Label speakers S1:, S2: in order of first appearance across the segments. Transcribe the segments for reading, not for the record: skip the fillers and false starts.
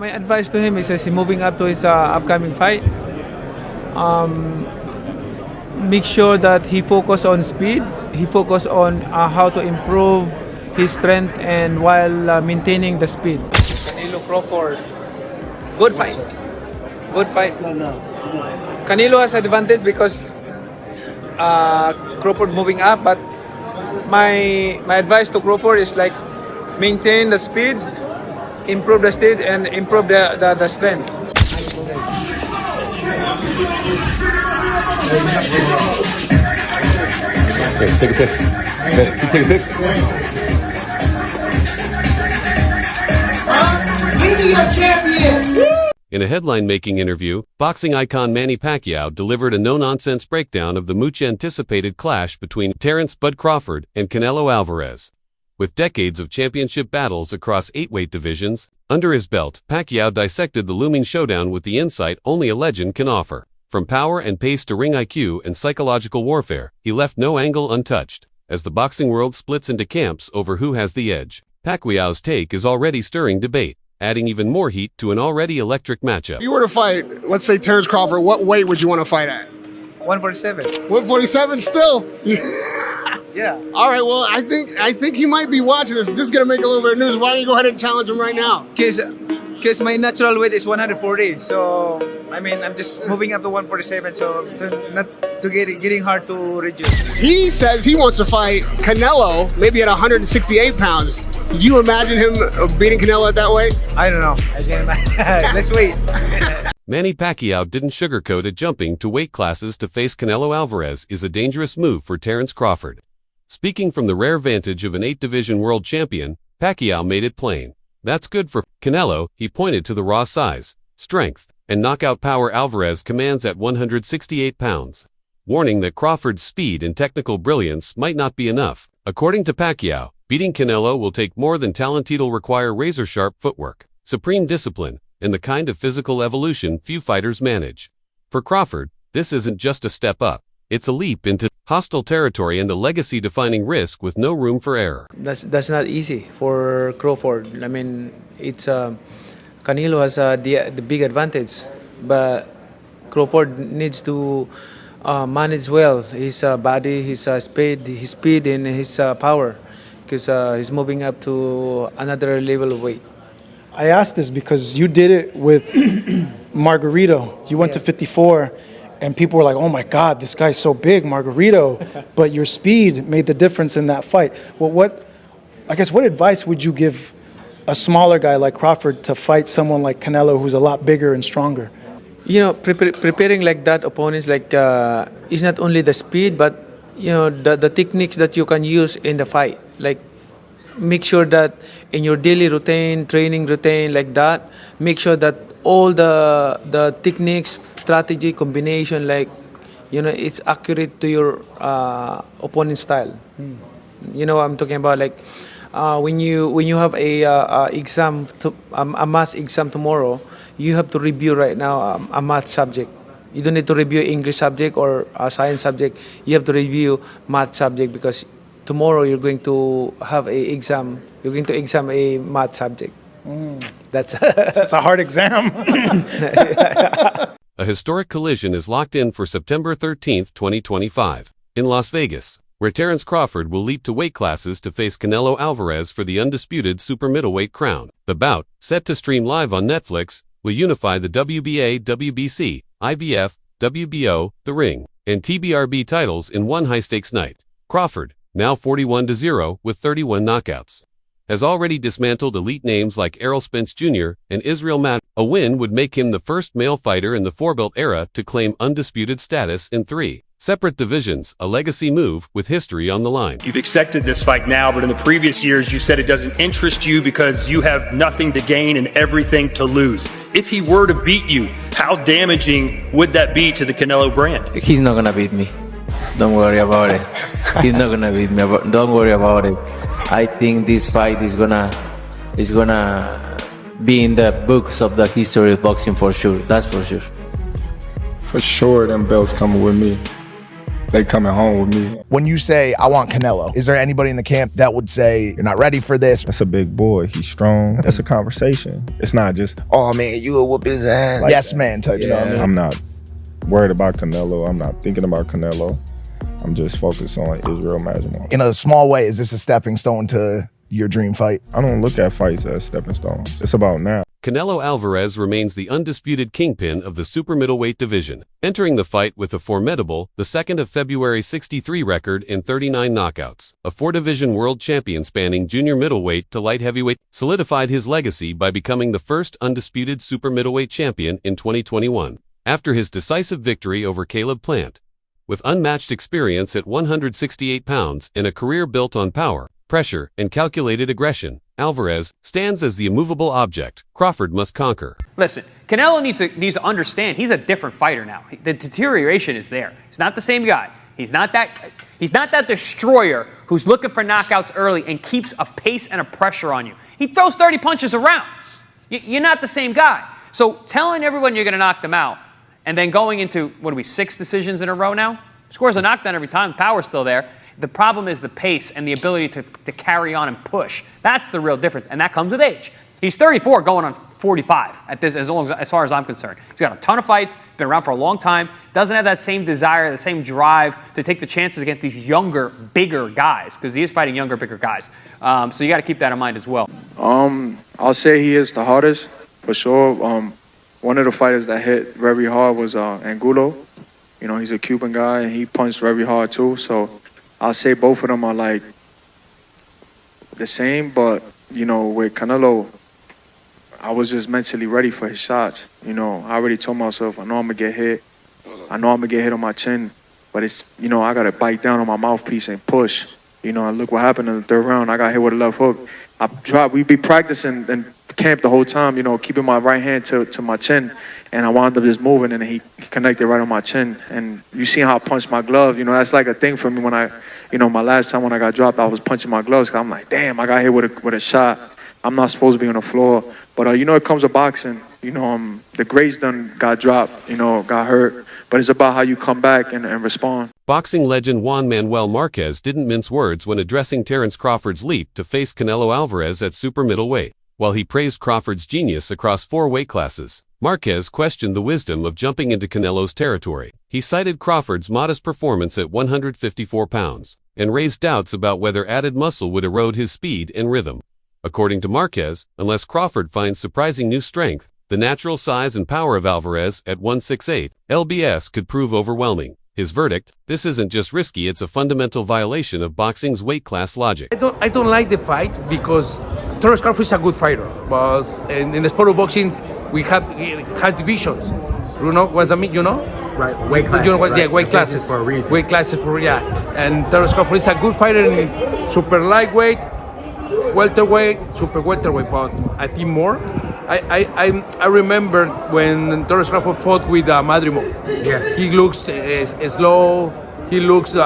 S1: My advice to him is as he's moving up to his upcoming fight, make sure that he focus on speed. He focus on how to improve his strength and while maintaining the speed. Canelo Crawford, good fight. Good fight.
S2: No.
S1: Canelo has advantage because Crawford moving up, but my advice to Crawford is like maintain the speed, improve the speed, and improve the strength.
S3: Okay, take a pic. Okay, you take a pic.
S4: In a headline-making interview, boxing icon Manny Pacquiao delivered a no-nonsense breakdown of the much-anticipated clash between Terence "Bud" Crawford and Canelo Alvarez. With decades of championship battles across 8 weight divisions under his belt, Pacquiao dissected the looming showdown with the insight only a legend can offer. From power and pace to ring IQ and psychological warfare, he left no angle untouched. As the boxing world splits into camps over who has the edge, Pacquiao's take is already stirring debate, adding even more heat to an already electric matchup.
S2: If you were to fight, let's say Terence Crawford, what weight would you want to fight at?
S1: 147.
S2: 147 still?
S1: Yeah.
S2: All right, well, I think you might be watching this. This is going to make a little bit of news. Why don't you go ahead and challenge him right now?
S1: Because my natural weight is 140, so I mean I'm just moving up to 147, so it's not to getting hard to reduce.
S2: He says he wants to fight Canelo maybe at 168 pounds. Do you imagine him beating Canelo at that weight?
S1: I don't know. Let's wait.
S4: Manny Pacquiao didn't sugarcoat it. Jumping to weight classes to face Canelo Alvarez is a dangerous move for Terence Crawford. Speaking from the rare vantage of an 8-division world champion, Pacquiao made it plain. That's good for Canelo. He pointed to the raw size, strength, and knockout power Alvarez commands at 168 pounds, warning that Crawford's speed and technical brilliance might not be enough. According to Pacquiao, beating Canelo will take more than talent. It'll require razor-sharp footwork, supreme discipline, and the kind of physical evolution few fighters manage. For Crawford, this isn't just a step up. It's a leap into hostile territory and a legacy-defining risk with no room for error.
S1: That's not easy for Crawford. I mean, it's Canelo has the big advantage, but Crawford needs to manage well his body, his speed, and his power, because he's moving up to another level of weight.
S5: I asked this because you did it with Margarito. You went to 54. And people were like, oh my God, this guy's so big, Margarito. But your speed made the difference in that fight. Well, what advice would you give a smaller guy like Crawford to fight someone like Canelo who's a lot bigger and stronger?
S1: You know, preparing like that opponents, like is not only the speed, but you know the techniques that you can use in the fight. Like make sure that in your daily routine, training routine, like that, make sure that all the techniques, strategy, combination, like you know, it's accurate to your opponent's style. You know what I'm talking about? Like when you have a math exam tomorrow, you have to review right now a math subject. You don't need to review English subject or a science subject. You have to review math subject because tomorrow you're going to have a exam. You're going to exam a math subject. That's
S5: a hard exam.
S4: A historic collision is locked in for September 13, 2025, in Las Vegas, where Terence Crawford will leap to weight classes to face Canelo Alvarez for the undisputed super middleweight crown. The bout, set to stream live on Netflix, will unify the WBA, WBC, IBF, WBO, The Ring, and TBRB titles in one high-stakes night. Crawford, now 41-0 with 31 knockouts, has already dismantled elite names like Errol Spence Jr. and Israel Madden. A win would make him the first male fighter in the four-belt era to claim undisputed status in 3 separate divisions, a legacy move with history on the line.
S6: You've accepted this fight now, but in the previous years you said it doesn't interest you because you have nothing to gain and everything to lose. If he were to beat you, how damaging would that be to the Canelo brand?
S7: He's not gonna beat me. Don't worry about it. He's not gonna beat me. Don't worry about it. I think this fight is gonna be in the books of the history of boxing for sure. That's for sure.
S8: For sure, them belts coming with me.
S3: They coming home with me.
S8: When you say, I want Canelo, is there anybody in the camp that would say, you're not ready for this?
S3: That's a big boy. He's strong. That's a conversation. It's not just, oh man, you will whoop his ass. Like
S8: yes,
S3: that.
S8: man type stuff.
S3: I'm not worried about Canelo. I'm not thinking about Canelo. I'm just focused on Israel Majimov.
S8: In a small way, is this a stepping stone to your dream fight?
S3: I don't look at fights as stepping stones. It's about now.
S4: Canelo Alvarez remains the undisputed kingpin of the super middleweight division, entering the fight with a formidable, the 2nd of February 63 record in 39 knockouts. A 4-division world champion spanning junior middleweight to light heavyweight solidified his legacy by becoming the first undisputed super middleweight champion in 2021, after his decisive victory over Caleb Plant. With unmatched experience at 168 pounds and a career built on power, pressure, and calculated aggression, Alvarez stands as the immovable object Crawford must conquer.
S9: Listen, Canelo needs to understand he's a different fighter now. The deterioration is there. He's not the same guy. He's not that destroyer who's looking for knockouts early and keeps a pace and a pressure on you. He throws 30 punches around. You're not the same guy. So telling everyone you're going to knock them out and then going into, 6 decisions in a row now? Scores a knockdown every time. Power's still there. The problem is the pace and the ability to carry on and push. That's the real difference, and that comes with age. He's 34 going on 45 at this, as far as I'm concerned. He's got a ton of fights, been around for a long time, doesn't have that same desire, the same drive to take the chances against these younger, bigger guys, because he is fighting younger, bigger guys. So you got to keep that in mind as well.
S10: I'll say he is the hardest, for sure. One of the fighters that hit very hard was Angulo. You know, he's a Cuban guy, and he punched very hard too, so I'll say both of them are like the same, but, you know, with Canelo, I was just mentally ready for his shots. You know, I already told myself, I know I'm going to get hit. I know I'm going to get hit on my chin, but it's, you know, I got to bite down on my mouthpiece and push. You know, and look what happened in the 3rd round. I got hit with a left hook. We'd be practicing in camp the whole time, you know, keeping my right hand to my chin, and I wound up just moving, and he connected right on my chin. And you see how I punched my glove. You know, that's like a thing for me when my last time when I got dropped, I was punching my gloves. 'Cause I'm like, damn, I got hit with a shot. I'm not supposed to be on the floor. But, you know, it comes with boxing. You know, the greats done got dropped, you know, got hurt. But it's about how you come back and respond.
S4: Boxing legend Juan Manuel Marquez didn't mince words when addressing Terence Crawford's leap to face Canelo Alvarez at super middleweight. While he praised Crawford's genius across 4 weight classes, Marquez questioned the wisdom of jumping into Canelo's territory. He cited Crawford's modest performance at 154 pounds and raised doubts about whether added muscle would erode his speed and rhythm. According to Marquez, unless Crawford finds surprising new strength, the natural size and power of Alvarez at 168 lbs could prove overwhelming. His verdict, this isn't just risky, it's a fundamental violation of boxing's weight class logic.
S11: I don't like the fight because Terence Crawford is a good fighter, but in the sport of boxing, it has divisions. You know what I mean? You know?
S12: Right, weight classes.
S11: You know what?
S12: Right?
S11: Yeah, weight classes
S12: for a reason.
S11: Weight classes for And Terence Crawford is a good fighter in super lightweight, welterweight, super welterweight, but I think more. I remember when Terence Crawford fought with Madrimov.
S12: Yes.
S11: He looks slow. He looks with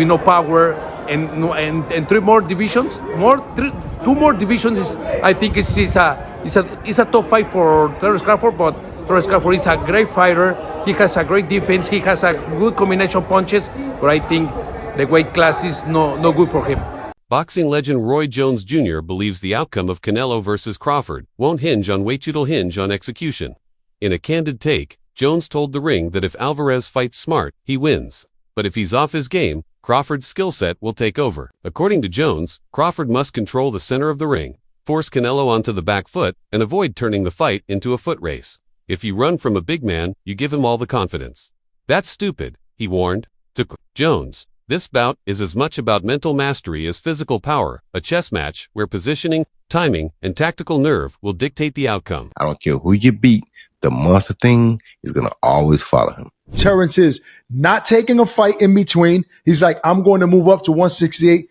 S11: no power. And 3 more divisions, 2 more divisions. I think it's a top fight for Terence Crawford. But Terence Crawford is a great fighter. He has a great defense. He has a good combination of punches. But I think the weight class is no good for him.
S4: Boxing legend Roy Jones Jr. believes the outcome of Canelo versus Crawford won't hinge on weight, it'll hinge on execution. In a candid take, Jones told The Ring that if Alvarez fights smart, he wins. But if he's off his game, Crawford's skill set will take over. According to Jones, Crawford must control the center of the ring, force Canelo onto the back foot, and avoid turning the fight into a foot race. If you run from a big man, you give him all the confidence. That's stupid, he warned. To Jones, this bout is as much about mental mastery as physical power, a chess match where positioning, timing, and tactical nerve will dictate the outcome.
S13: I don't care who you beat, the monster thing is going to always follow him.
S14: Terence is not taking a fight in between. He's like, I'm going to move up to 168.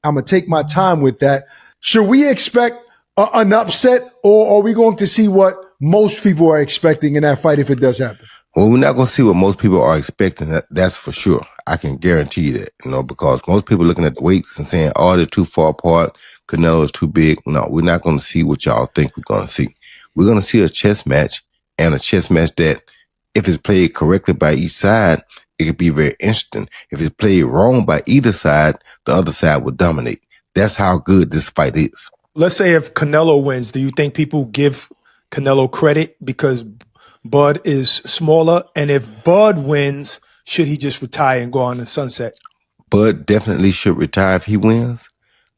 S14: I'm going to take my time with that. Should we expect an upset, or are we going to see what most people are expecting in that fight if it does happen?
S13: Well, we're not going to see what most people are expecting. That's for sure. I can guarantee you that, because most people looking at the weights and saying, oh, they're too far apart. Canelo is too big. No, we're not going to see what y'all think we're going to see. We're going to see a chess match, and a chess match that if it's played correctly by each side, it could be very interesting. If it's played wrong by either side, the other side will dominate. That's how good this fight is.
S14: Let's say if Canelo wins, do you think people give Canelo credit because Bud is smaller? And if Bud wins, should he just retire and go on the sunset?
S13: Bud definitely should retire if he wins.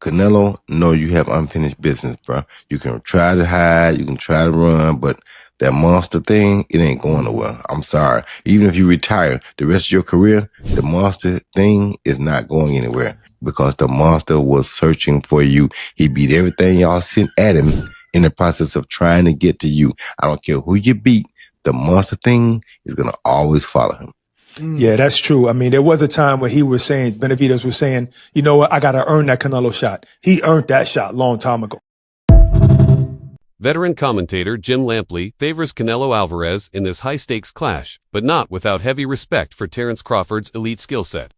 S13: Canelo, no, you have unfinished business, bro. You can try to hide, you can try to run, but that monster thing, it ain't going nowhere. I'm sorry. Even if you retire the rest of your career, the monster thing is not going anywhere because the monster was searching for you. He beat everything y'all sent at him in the process of trying to get to you. I don't care who you beat, the monster thing is going to always follow him.
S14: Yeah, that's true. I mean, there was a time where he was saying, Benavidez was saying, you know what, I got to earn that Canelo shot. He earned that shot long time ago.
S4: Veteran commentator Jim Lampley favors Canelo Alvarez in this high-stakes clash, but not without heavy respect for Terence Crawford's elite skill set.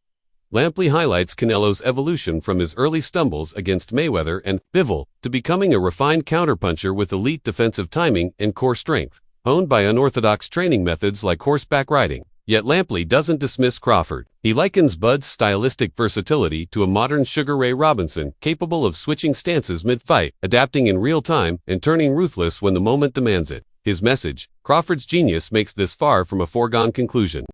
S4: Lampley highlights Canelo's evolution from his early stumbles against Mayweather and Bivol to becoming a refined counterpuncher with elite defensive timing and core strength, honed by unorthodox training methods like horseback riding. Yet Lampley doesn't dismiss Crawford. He likens Bud's stylistic versatility to a modern Sugar Ray Robinson, capable of switching stances mid-fight, adapting in real time, and turning ruthless when the moment demands it. His message, Crawford's genius, makes this far from a foregone conclusion.